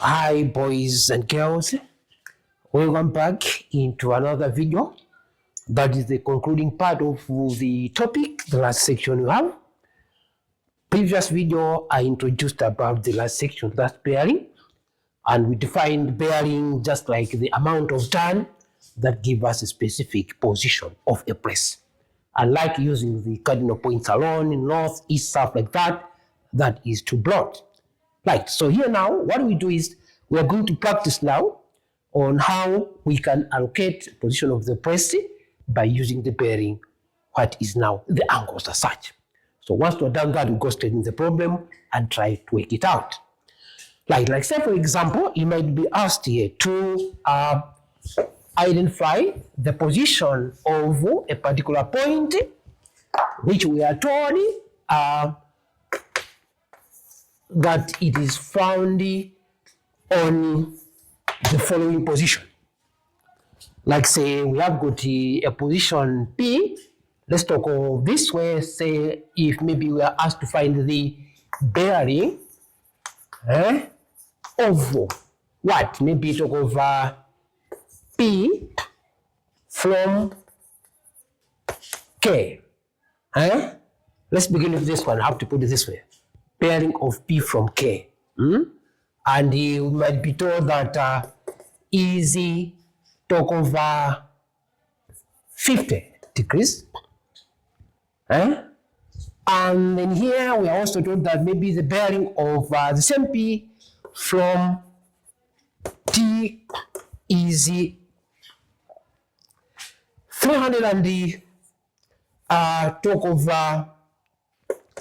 Hi boys and girls, welcome back into another video. That is the concluding part of the topic, the last section you have. Previous video I introduced about the last section, that's bearing, and we defined bearing just like the amount of time that give us a specific position of a place. Unlike using the cardinal points alone, north, east, south like that, that is too broad. Right, so here now, what we do is we are going to practice now on how we can allocate position of the place by using the bearing, what is now the angles as such. So once we're done that, we go straight in the problem and try to work it out. Like say for example, you might be asked here to identify the position of a particular point, which we are told that it is found on the following position. Like say we have got a position P. Let's talk of this way. Say if maybe we are asked to find the bearing of what? Maybe talk of P from K. Let's begin with this one. I have to put it this way. Bearing of P from K. And you might be told that easy talk of 50 degrees. And then here we are also told that maybe the bearing of the same P from T is 300 and talk of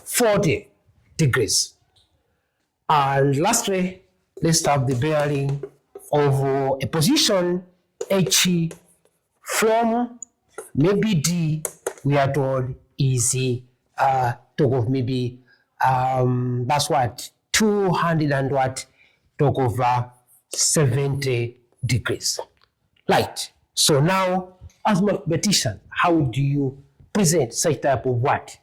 40 degrees. And lastly, let's have the bearing of a position H from maybe D, we are told is talk of maybe that's what 200 and what talk of 70 degrees. Right. So now, as mathematician, how do you present such type of what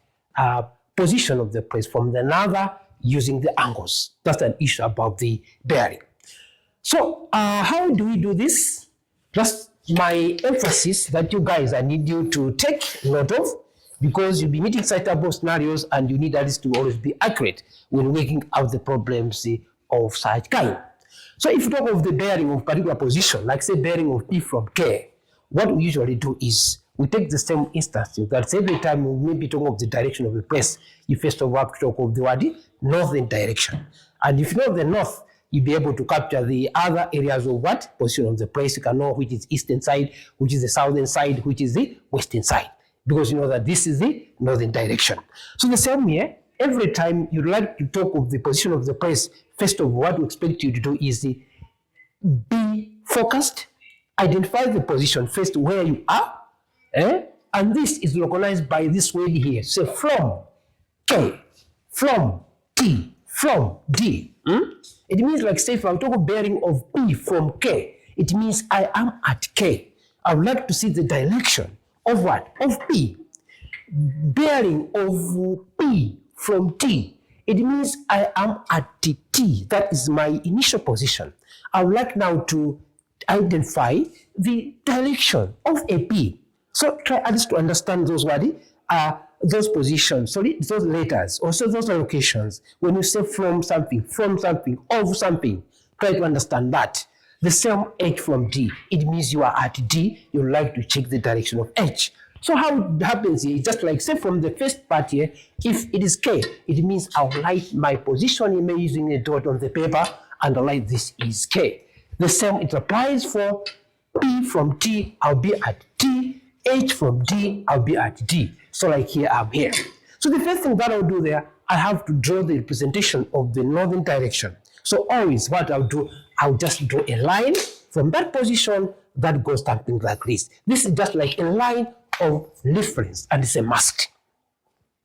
position of the place from another using the angles? That's an issue about the bearing. So how do we do this? Just my emphasis that you guys, I need you to take note of, because you'll be meeting such type of scenarios and you need at least to always be accurate when working out the problems of such kind. So if you talk of the bearing of particular position, like say bearing of P from K, what we usually do is we take the same instance. That's every time we may be talking of the direction of the place, you first of all have to talk of the word northern direction. And if you know the north, you'll be able to capture the other areas of what? Position of the place. You can know which is eastern side, which is the southern side, which is the western side, because you know that this is the northern direction. So the same here, every time you'd like to talk of the position of the place, first of all, what we expect you to do is be focused, identify the position first where you are, and this is localized by this word here. So from K, from T, from D. It means like say if I talk of bearing of P from K, it means I am at K. I would like to see the direction of what? Of P. Bearing of P from T, it means I am at T. That is my initial position. I would like now to identify the direction of a P. So try at least to understand those words, those positions, those letters, also those locations. When you say from something, of something, try to understand that. The same H from D, it means you are at D, you like to check the direction of H. So how it happens here, just like say from the first part here, if it is K, it means I'll write my position in using a dot on the paper and I'll write this is K. The same it applies for P from T, I'll be at T. H from D, I'll be at D. So like here, I'm here. So the first thing that I'll do there, I have to draw the representation of the northern direction. So always what I'll do, I'll just draw a line from that position that goes something like this. This is just like a line of reference and it's a must.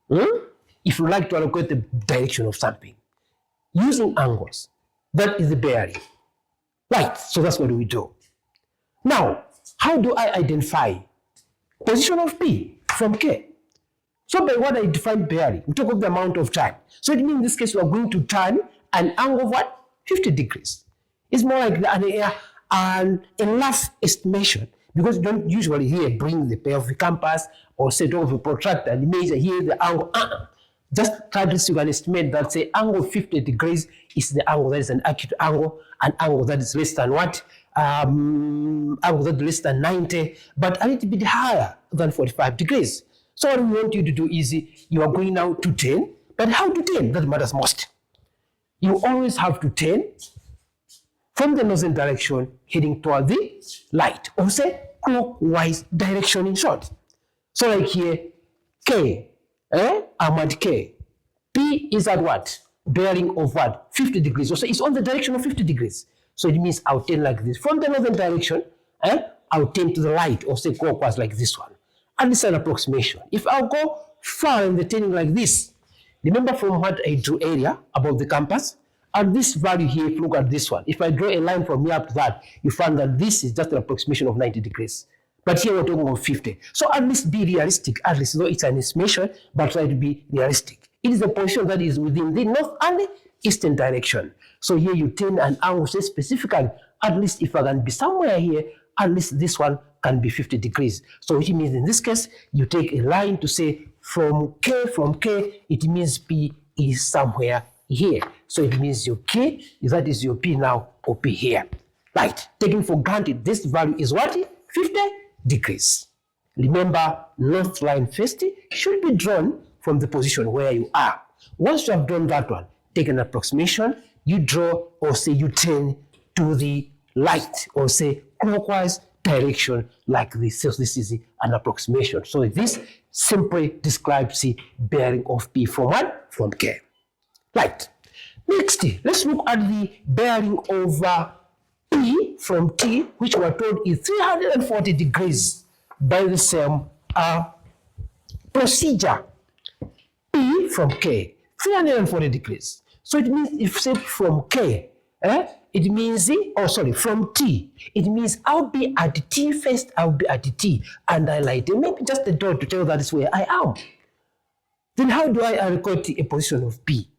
If you like to allocate the direction of something, using angles, that is the bearing. Right, so that's what we do. Now, how do I identify position of P from K? So by what I define bearing, we talk of the amount of time. So it means in this case we are going to turn an angle of what? 50 degrees. It's more like a rough estimation, because you don't usually here bring the pair of the compass or set of a protractor and measure here the angle. Just try to you can estimate that, say, angle 50 degrees is the angle that is an acute angle, an angle that is less than what? Angle that is less than 90, but a little bit higher than 45 degrees. So what we want you to do is you are going now to 10, but how to 10? That matters most. You always have to 10 from the northern direction heading toward the light, or say clockwise direction in short. So like here, K, I'm at K. P is at what? Bearing of what? 50 degrees. So it's on the direction of 50 degrees. So it means I'll turn like this. From the northern direction, I'll turn to the right, or say clockwise like this one. And it's an approximation. If I'll go far in the turning like this, remember from what I drew earlier about the compass? And this value here, if you look at this one, if I draw a line from here up to that, you find that this is just an approximation of 90 degrees. But here we're talking about 50. So at least be realistic, at least though it's an estimation, but try to be realistic. It is a position that is within the north and the eastern direction. So here you turn an angle, say specifically, at least if I can be somewhere here, at least this one can be 50 degrees. So which means in this case, you take a line to say from K, it means P is somewhere here. So it means your K, that is your P now, or P here. Right, taking for granted, this value is what? 50 degrees. Remember, north line first should be drawn from the position where you are. Once you have done that one, take an approximation, you draw, or say you turn to the light, or say clockwise direction like this. So this is an approximation. So this simply describes the bearing of P from what? From K. Right. Next, let's look at the bearing of P from T, which we're told is 340 degrees by the same procedure. P from K, 340 degrees. So it means if say from K, it means, from T, it means I'll be at T first, I'll be at T, and I light maybe just a dot to tell that is where I am. Then how do I record a position of P?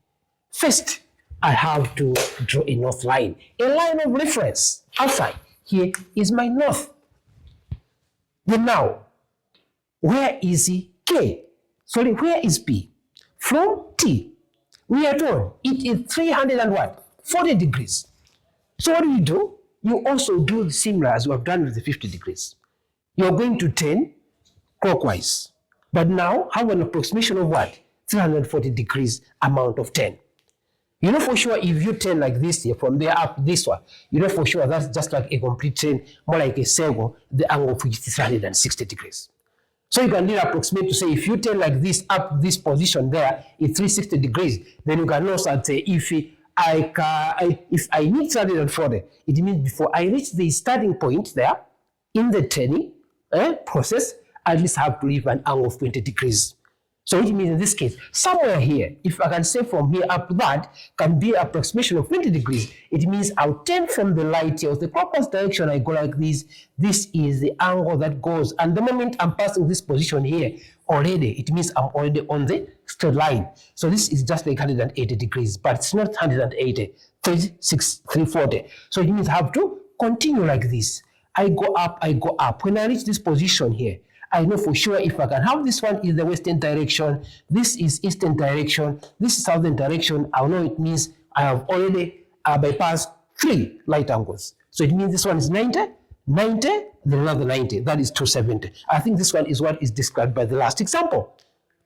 First, I have to draw a north line, a line of reference outside. Here is my north. Then now, where is K? Where is P? From T, we are told it is 340 degrees. So what do? You also do similar as we have done with the 50 degrees. You're going to turn clockwise, but now have an approximation of what? 340 degrees amount of turn. You know for sure if you turn like this here, from there up this one, you know for sure that's just like a complete turn, more like a circle, the angle of which is 360 degrees. So you can really approximate to say if you turn like this up this position there, it's 360 degrees, then you can also say if I need 340, it means before I reach the starting point there, in the turning process, I at least have to leave an angle of 20 degrees. So it means in this case, somewhere here, if I can say from here up to that, can be an approximation of 20 degrees. It means I'll turn from the light here, the clockwise direction, I go like this. This is the angle that goes. And the moment I'm passing this position here, already, it means I'm already on the straight line. So this is just like 180 degrees, but it's not 180, 340. So it means I have to continue like this. I go up, I go up. When I reach this position here, I know for sure if I can have this one is the western direction, this is eastern direction, this is southern direction, I know it means I have already bypassed 3 light angles. So it means this one is 90, then another 90, that is 270. I think this one is what is described by the last example.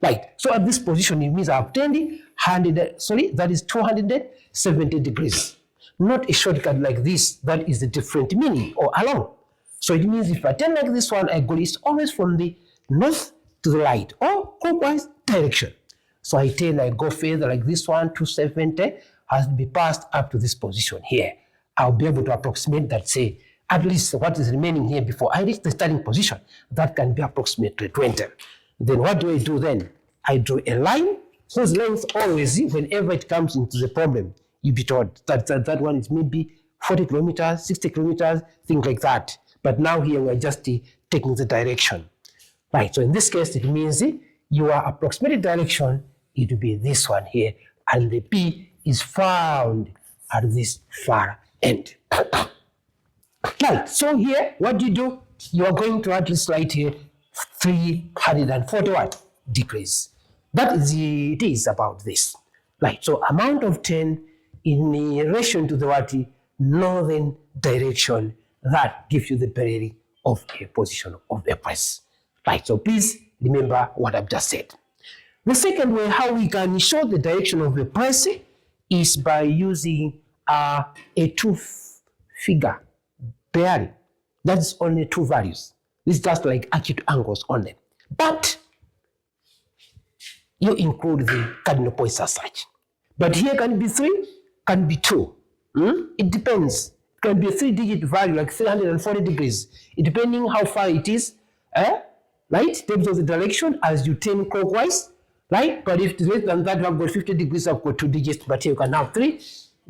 Right, so at this position, it means I have turned that is 270 degrees. Not a shortcut like this, that is a different meaning, or along. So it means if I turn like this one, I go east always from the north to the right, or clockwise direction. So I turn, I go further like this one, 270 has to be passed up to this position here. I'll be able to approximate that, say, at least what is remaining here before I reach the starting position. That can be approximately 20. Then what do I do then? I draw a line whose length always, whenever it comes into the problem, you be told that one is maybe 40 kilometers, 60 kilometers, things like that. But now here we're just taking the direction. Right, so in this case, it means your approximated direction, it will be this one here, and the P is found at this far end. Right, so here, what do? You are going to at least write here 340 what? Degrees. That is it is about this. Right, so amount of 10 in relation to the what? Northern direction, that gives you the bearing of a position of the press. Right, so please remember what I've just said. The second way how we can show the direction of the press is by using a two-figure bearing. That's only two values. This is just like acute angles only. But you include the cardinal points as such. But here can be 3, can be 2. It depends. It can be a 3-digit value like 340 degrees. It depending how far it is, right? In terms of the direction as you turn clockwise, right? But if it's less than that, I've got 50 degrees, I've got 2 digits, but here you can have 3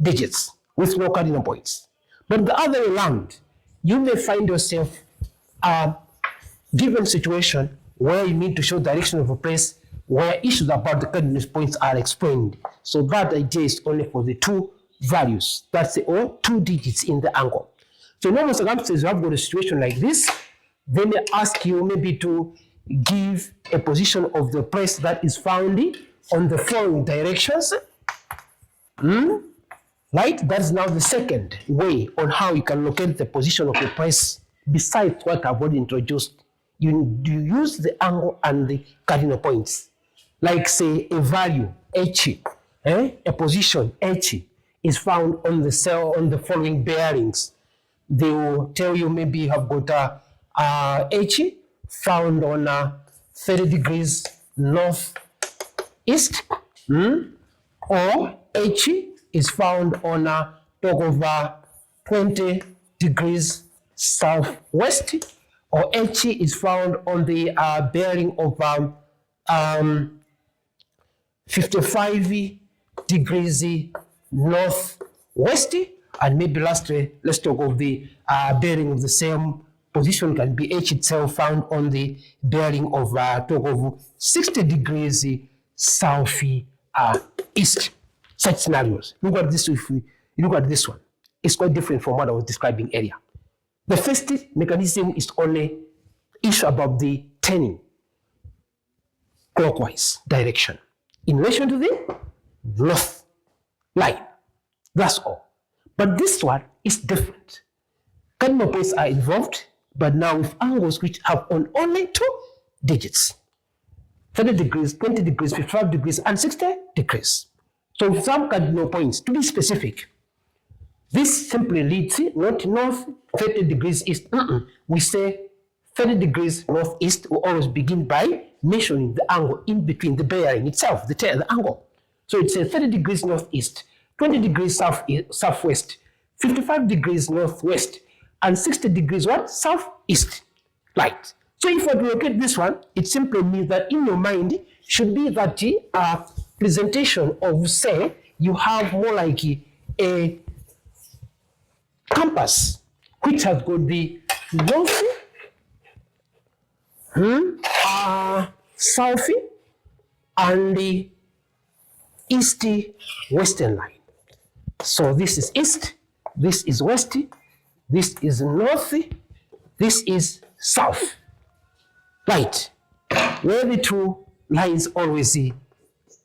digits with no cardinal points. But the other way around, you may find yourself given situation where you need to show direction of a place where issues about the cardinal points are explained. So that idea is only for the 2 values. That's the or 2 digits in the angle. So in normal circumstances, you have got a situation like this. Then they ask you maybe to give a position of the press that is found on the following directions. Right? That's now the second way on how you can locate the position of the press besides what I've already introduced. You use the angle and the cardinal points. Like say a value H, a position H is found on the cell on the following bearings. They will tell you maybe you have got H found on 30 degrees northeast, or H is found on talk of 20 degrees southwest, or H is found on the bearing of 55 degrees northwest, and maybe lastly, let's talk of the bearing of the same position can be H itself found on the bearing of talk of 60 degrees southeast. Such scenarios. Look at this. If we look at this one, it's quite different from what I was describing earlier. The first mechanism is only issue about the turning clockwise direction in relation to the north line. That's all. But this one is different. Cardinal points are involved, but now with angles which have only 2 digits. 30 degrees, 20 degrees, 55 degrees, and 60 degrees. So with some cardinal points, to be specific, this simply leads not north 30 degrees east. We say 30 degrees northeast. We always begin by measuring the angle in between the bearing itself, the angle. So it's 30 degrees northeast, 20 degrees southwest, 55 degrees northwest, and 60 degrees what? Southeast. Right. So if I locate this one, it simply means that in your mind should be that presentation of, say, you have more like a compass which has got the north, south, and the east western line. So this is east, this is west, this is north, this is south. Right, where the 2 lines always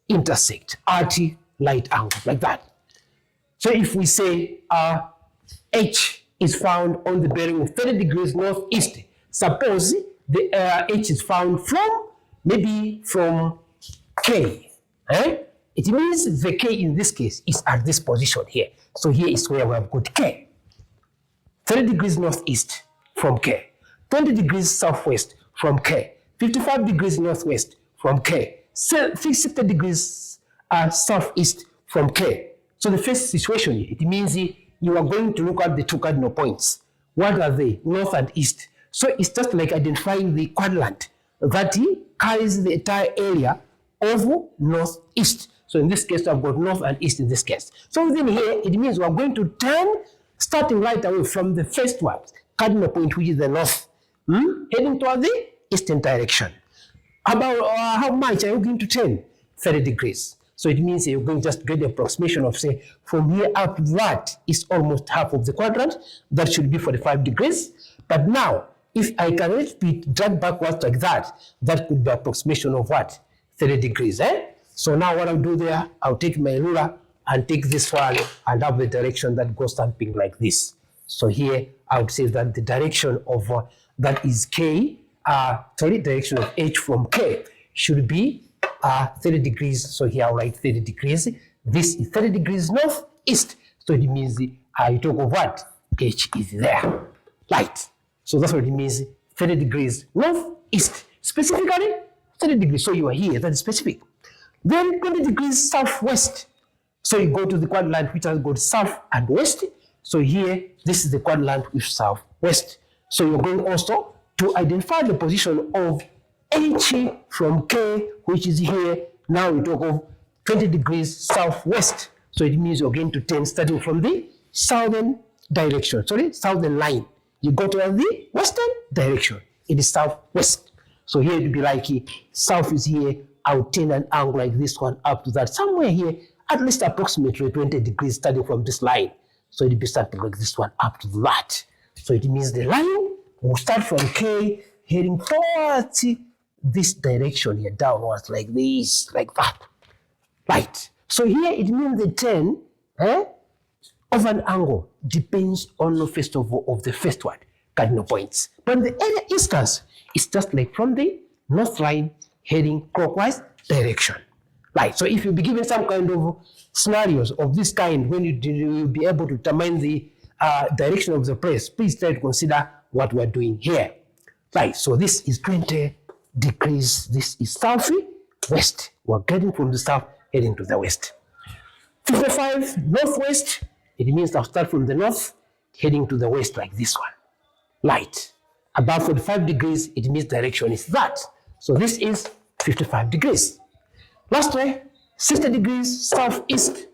intersect at right angle, like that. So if we say H is found on the bearing of 30 degrees northeast, suppose the H is found from, maybe from K. It means the K in this case is at this position here. So here is where we have got K. 30 degrees northeast from K, 20 degrees southwest from K, 55 degrees northwest from K, 60 degrees southeast from K. So the first situation, it means you are going to look at the 2 cardinal points. What are they? North and east. So it's just like identifying the quadrant that carries the entire area of northeast. So in this case, I've got north and east in this case. So within here, it means we are going to turn, starting right away from the first one, cardinal point, which is the north, heading toward the eastern direction. About how much are you going to turn? 30 degrees. So it means you're going to just get the approximation of, say, from here up to that is almost half of the quadrant. That should be 45 degrees. But now, if I can repeat, drag backwards like that, that could be approximation of what? 30 degrees, eh? So now what I'll do there, I'll take my ruler and take this one and have the direction that goes something like this. So here I would say that the direction of that is K, direction of H from K should be 30 degrees. So here I'll write 30 degrees. This is 30 degrees northeast. So it means I talk of what? H is there. Right. So that's what it means, 30 degrees northeast. Specifically, 30 degrees. So you are here, that is specific. Then 20 degrees southwest. So you go to the quadrant which has got south and west. So here, this is the quadrant with southwest. So you're going also to identify the position of H from K, which is here. Now we talk of 20 degrees southwest. So it means you're going to turn starting from the southern direction, southern line. You go to the western direction. It is southwest. So here it would be like south is here. I'll turn an angle like this one up to that. Somewhere here, at least approximately 20 degrees starting from this line. So it will be something like this one up to that. So it means the line will start from K, heading towards this direction here, downwards like this, like that. Right. So here it means the turn of an angle depends on, first of all, of the first one, cardinal points. But in the other instance, it's just like from the north line heading clockwise direction. Right. So if you be given some kind of scenarios of this kind, when you'll be able to determine the direction of the place, please try to consider what we're doing here. Right. So this is 20 degrees. This is southwest. We're getting from the south heading to the west. 55 northwest. It means I'll start from the north heading to the west like this one. Right. About 45 degrees, it means direction is that. So this is 55 degrees. Lastly, 60 degrees southeast.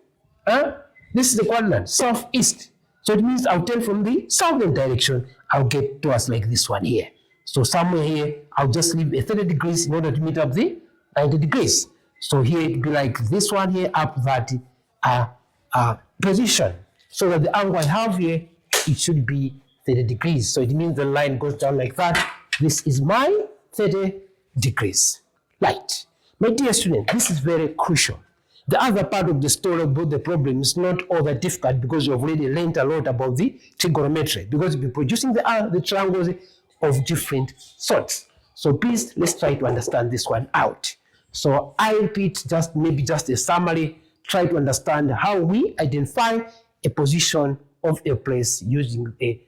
This is the quadrant, southeast. So it means I'll turn from the southern direction. I'll get towards like this one here. So somewhere here, I'll just leave a 30 degrees in order to meet up the 90 degrees. So here it will be like this one here up that position. So that the angle I have here, it should be 30 degrees. So it means the line goes down like that. This is my 30 degrees. Right. My dear student, this is very crucial. The other part of the story about the problem is not all that difficult because you've already learned a lot about the trigonometry, because you'll be producing the triangles of different sorts. So please, let's try to understand this one out. So I repeat, maybe just a summary, try to understand how we identify a position of a place using a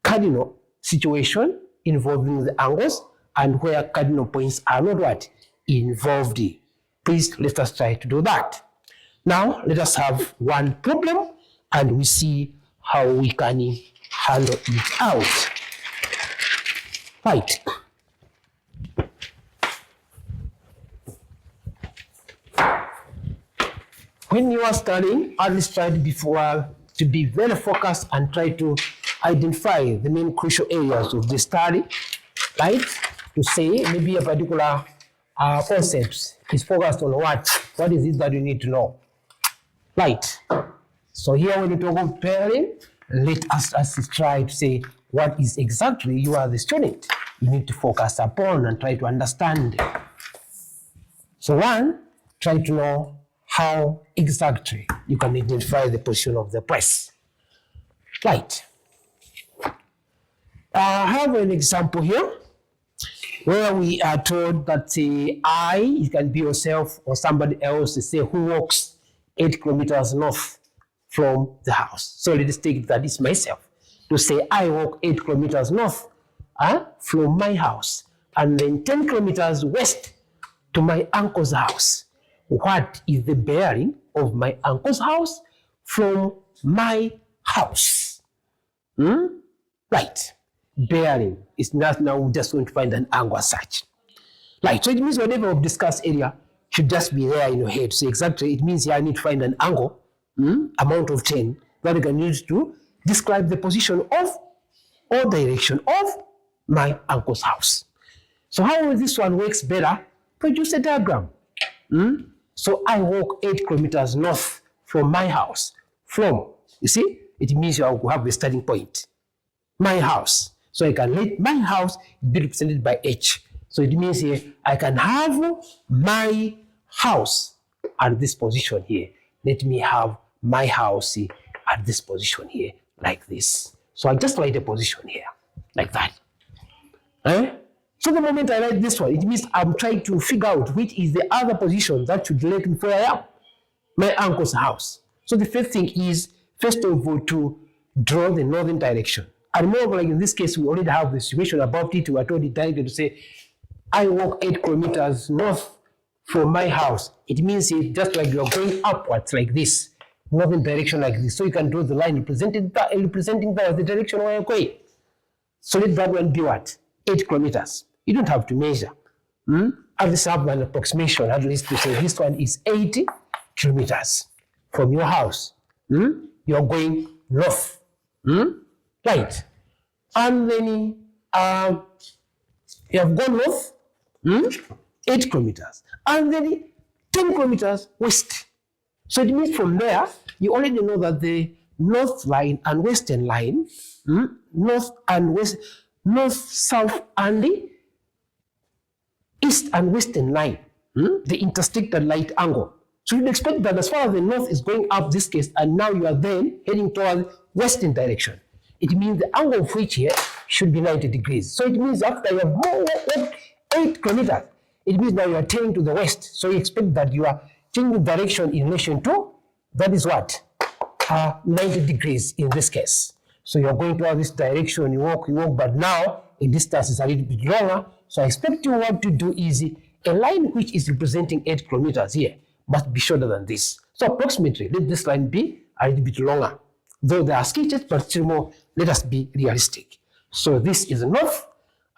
cardinal situation involving the angles and where cardinal points are not what? Involved. Please let us try to do that. Now let us have one problem and we see how we can handle it out. Right. When you are studying, always try to be very focused and try to identify the main crucial areas of the study, right? To say maybe a particular concept is focused on what is it that you need to know, right? So here when you talk about pairing, let us try to say what is exactly you are the student you need to focus upon and try to understand. So one, try to know how exactly you can identify the position of the place. Right. I have an example here where we are told that it can be yourself or somebody else, say, who walks 8 kilometers north from the house. So let's take that is myself. To say I walk 8 kilometers north from my house and then 10 kilometers west to my uncle's house. What is the bearing of my uncle's house from my house? Right. Bearing is not now we're just going to find an angle as such. Right. So it means whatever we've discussed area should just be there in your head. So exactly, it means here I need to find an angle, amount of 10, that I can use to describe the position of or direction of my uncle's house. So how this one works better? Produce a diagram. So I walk 8 kilometers north from my house. From, you see, it means you have the starting point. My house. So I can let my house be represented by H. So it means here I can have my house at this position here. Let me have my house at this position here, like this. So I just write a position here, like that. So the moment I write this one, it means I'm trying to figure out which is the other position that should relate with where I am, my uncle's house. So the first thing is, first of all, to draw the northern direction. And more like in this case, we already have the situation about it. We are told it directly to say, I walk 8 kilometers north from my house. It means it just like you're going upwards like this, northern direction like this. So you can draw the line representing that the direction where you're going. So let that one be what? 8 kilometers. You don't have to measure. At least have an approximation, at least to say this one is 80 kilometers from your house. You're going north. Right. And then you have gone north, 8 kilometers. And then 10 kilometers west. So it means from there, you already know that the north line and western line, north and west, north, south, and the east and western line, they intersect at right angle. So you'd expect that as far as the north is going up this case, and now you are then heading towards western direction. It means the angle of which here should be 90 degrees. So it means after you have moved 8 kilometers, it means now you are turning to the west. So you expect that you are changing direction in relation to, that is what? 90 degrees in this case. So you're going toward this direction, you walk, but now the distance is a little bit longer. So I expect you what to do is a line which is representing 8 kilometers here must be shorter than this. So approximately, let this line be a little bit longer. Though there are sketches, but still more, let us be realistic. So this is north.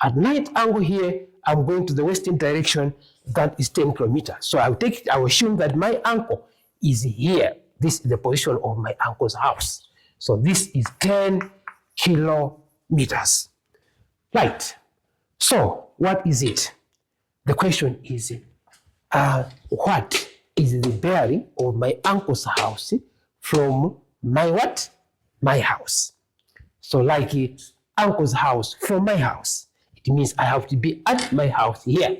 At 90 angle here, I'm going to the western direction, that is 10 kilometers. So I will assume that my uncle is here. This is the position of my uncle's house. So this is 10 kilometers. Right. So what is it? The question is, what is the bearing of my uncle's house from my what? My house. So like uncle's house from my house, it means I have to be at my house here.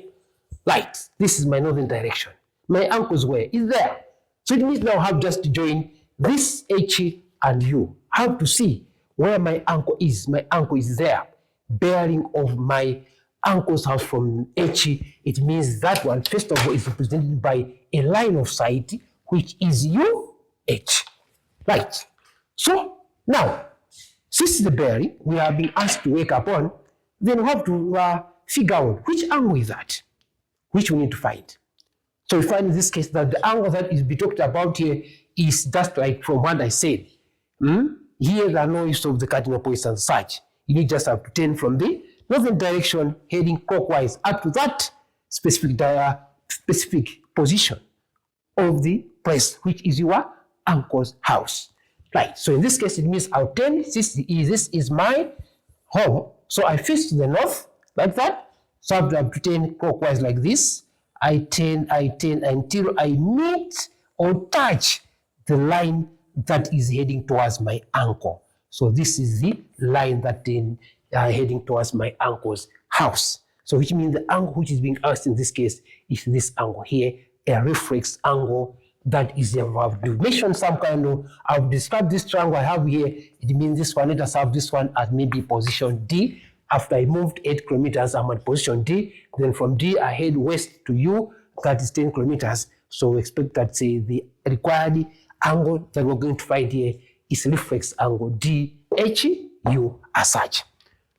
Right. This is my northern direction. My uncle's where is there. So it means now I have just to join this H and U. I have to see where my uncle is. My uncle is there. Bearing of my uncle's house from H, it means that one, first of all, is represented by a line of sight, which is UH. Right. So now, since the bearing we have been asked to work upon, then we have to figure out which angle is that, which we need to find. So we find in this case that the angle that is be talked about here is just like from what I said. Here there are no use of the cardinal points and such. You need just have to turn from the northern direction heading clockwise up to that specific position of the place, which is your uncle's house. Right. So in this case, it means I'll turn, this is my home. So I face to the north like that. So I have to turn clockwise like this. I turn until I meet or touch the line that is heading towards my uncle. So this is the line that then heading towards my uncle's house. So which means the angle which is being asked in this case is this angle here, a reflex angle. That is, I've mentioned some kind of, I've described this triangle I have here. It means this one, let us have this one as maybe position D. After I moved 8 kilometers, I'm at position D. Then from D, I head west to U, that is 10 kilometers. So we expect that, say, the required angle that we're going to find here is reflex angle DHU as such.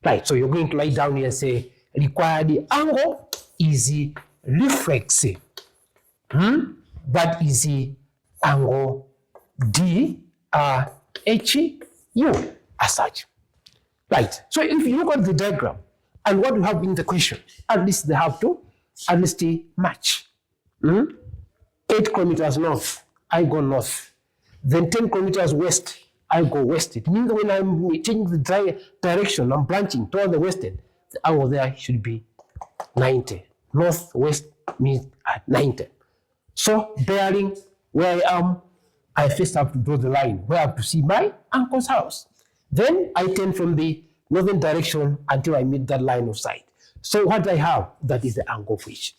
Right, so you're going to write down here and say, required angle is reflex. That is the angle DHU as such. Right. So if you look at the diagram and what you have in the question, at least they have to at least match. 8 kilometers north, I go north. Then 10 kilometers west, I go west. It means when I'm changing the direction, I'm branching toward the western, the angle there should be 90. Northwest means at 90. So bearing where I am, I first have to draw the line where I have to see my uncle's house. Then I turn from the northern direction until I meet that line of sight. So what I have, that is the angle of which.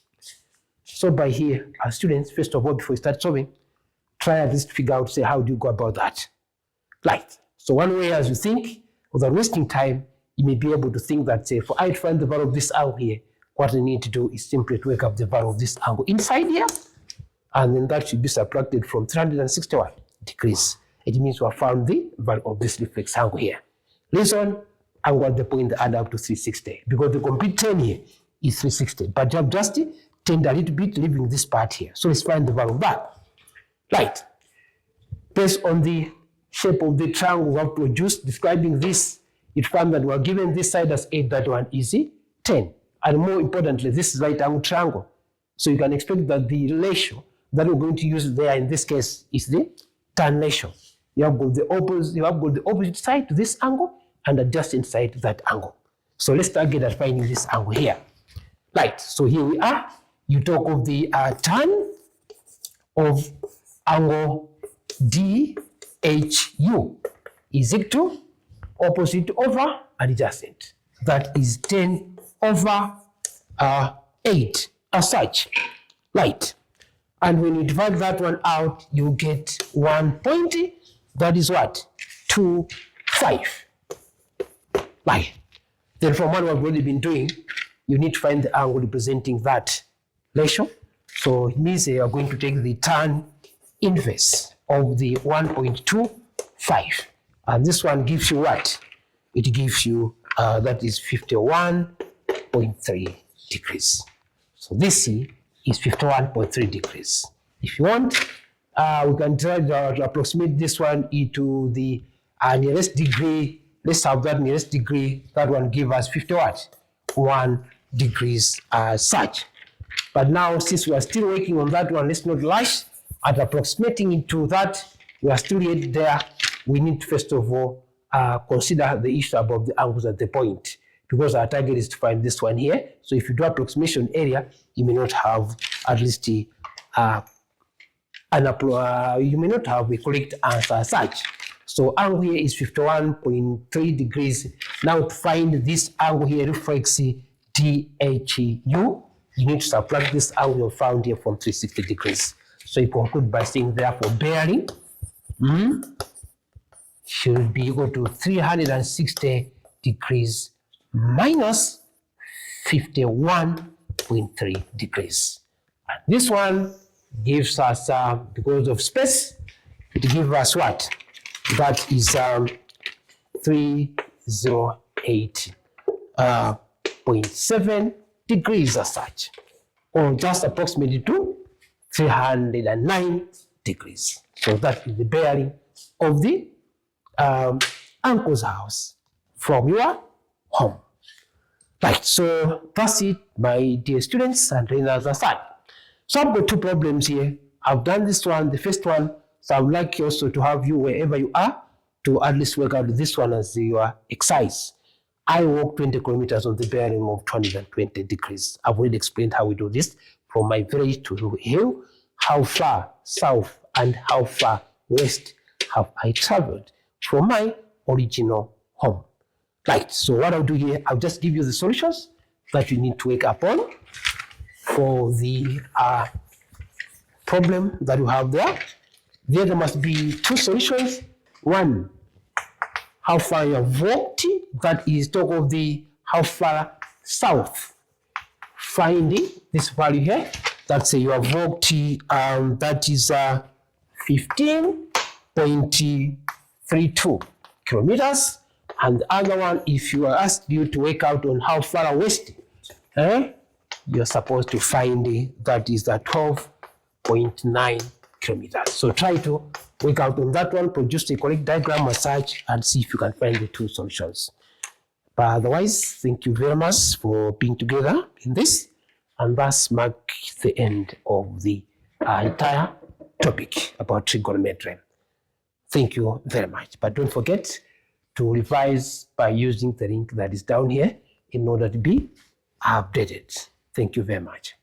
So by here, as students, first of all, before you start solving, try at least to figure out, say, how do you go about that? Right. So one way, as you think, without wasting time, you may be able to think that, say, for I to find the value of this angle here, what I need to do is simply to work up the value of this angle inside here, and then that should be subtracted from 361 degrees. It means we have found the value of this reflex angle here. Reason, I want the point add up to 360, because the complete turn here is 360, but you have just turned a little bit, leaving this part here. So let's find the value of that. Right. Based on the shape of the triangle we have produced, describing this, it found that we are given this side as 8, that one is 10. And more importantly, this is right angle triangle. So you can expect that the ratio that we're going to use there in this case is the tan ratio. You have got the opposite side to this angle and adjacent side to that angle. So let's target at finding this angle here. Right, so here we are. You talk of the tan of angle DHU is equal to opposite over adjacent. That is 10 over 8 as such. Right. And when you divide that one out, you get 1 point. That is what? 25. Right. Then from what we've already been doing, you need to find the angle representing that ratio. So it means you are going to take the tan inverse of the 1.25. And this one gives you what? It gives you, that is 51.3 degrees. So this is 51.3 degrees. If you want, we can try to approximate this one into the nearest degree. Let's have that nearest degree. That one give us 51 degrees as such. But now, since we are still working on that one, let's not rush at approximating into that. We are still yet there. We need to first of all consider the issue about the angles at the point, because our target is to find this one here. So if you do approximation area, you may not have at least you may not have a correct answer as such. So angle here is 51.3 degrees. Now to find this angle here, reflex DHU, you need to subtract this angle you found here from 360 degrees. So you conclude by saying, therefore, bearing should be equal to 360 degrees minus 51.3 degrees. And this one gives us, because of space, it gives us what? That is 308.7 degrees as such, or just approximately to 309 degrees. So that is the bearing of the uncle's house from your home. Right, so that's it, my dear students and trainers aside. So I've got two problems here. I've done this one, the first one, so I would like also to have you, wherever you are, to at least work out this one as your exercise. I walk 20 kilometers on the bearing of 220 degrees. I've already explained how we do this from my village to the hill, how far south and how far west have I traveled from my original home. Right, so what I'll do here, I'll just give you the solutions that you need to work upon for the problem that you have there. There must be two solutions. One, how far you have walked, that is talk of the how far south. Finding this value here, that's you have walked, that is 15.32 kilometers. And the other one, if you are asked you to work out on how far west, you're supposed to find that is 12.9 kilometers. So try to work out on that one, produce a correct diagram as such, and see if you can find the two solutions. But otherwise, thank you very much for being together in this, and thus mark the end of the entire topic about trigonometry. Thank you very much. But don't forget to revise by using the link that is down here in order to be updated. Thank you very much.